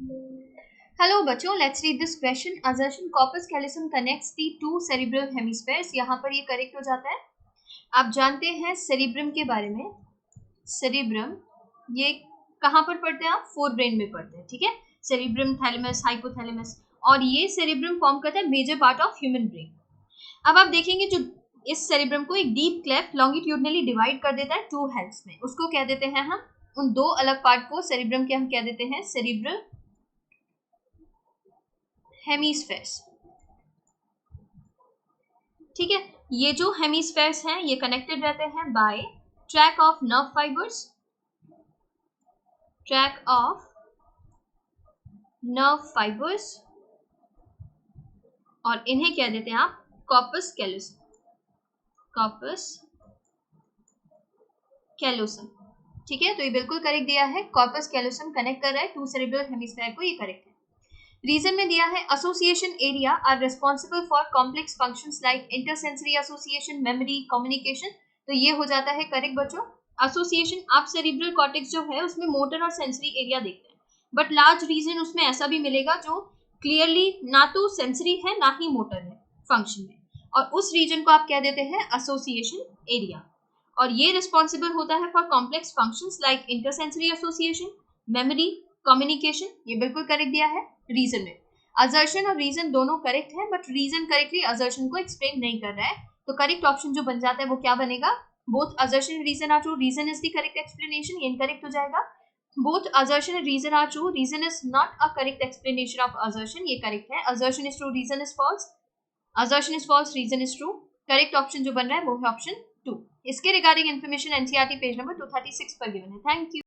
Hello बच्चों, let's read this question. Assertion corpus callosum connects the to cerebral hemispheres. यहाँ पर ये correct हो जाता है. आप जानते हैं सेरिब्रम के बारे में. सेरिब्रम ये कहाँ पर पढ़ते हैं आप? फोर ब्रेन में पढ़ते हैं. ठीक है, सेरिब्रम, थैलेमस, हाइपोथैलेमस. और ये सेरिब्रम फॉर्म करता है major part of human brain. अब आप देखेंगे जो इस सेरिब्रम को एक डीप क्लेफ्ट लॉन्गिट्यूडनली डिवाइड कर देता है टू हेड्स में, उसको कह देते हैं हम. उन दो अलग पार्ट को सेरिब्रम के हम कह देते हैं सेरिब्रल हेमिस्फेयर्स. ठीक है, ये जो हेमिस्फेयर्स हैं ये कनेक्टेड रहते हैं by track of nerve fibres. Track of nerve fibres, और इन्हें कह देते हैं आप कॉर्पस कैलोसम. Corpus callosum. ठीक है, तो ये बिल्कुल करेक्ट दिया है. कॉर्पस कैलोसम कनेक्ट कर रहा है टू सेरिब्रल हेमिस्फेयर को, ये करेक्ट है. रीजन में दिया है association area are responsible for complex functions like intersensory association, memory, communication. तो ये हो जाता है करेक्ट बच्चों. एसोसिएशन, आप सेरिब्रल कॉर्टेक्स जो है उसमें मोटर और सेंसरी एरिया देखते हैं, बट लार्ज रीजन उसमें ऐसा भी मिलेगा जो क्लियरली ना तो सेंसरी है ना ही मोटर है फंक्शन में, और उस रीजन को आप कह देते हैं एसोसिएशन एरिया. और ये रिस्पॉन्सिबल होता है for complex functions like intersensory association, memory, communication. ये बिल्कुल करेक्ट दिया है. रीजन में असर्शन और रीजन दोनों करेक्ट है, बट रीजन करेक्टली असर्शन को एक्सप्लेन नहीं कर रहा है. तो करेक्ट ऑप्शन जो बन जाता है वो क्या बनेगा? Both assertion and reason are true, reason is the correct explanation. ये इनकरेक्ट हो जाएगा. Both assertion and reason are true, reason is not a correct explanation of assertion. ये करेक्ट है. Assertion is true, reason is false. Assertion is false, reason is true. Correct option जो बन रहा है वो है ऑप्शन 2. इसके regarding information NCERT page number 236 पर गिवन है. Thank you.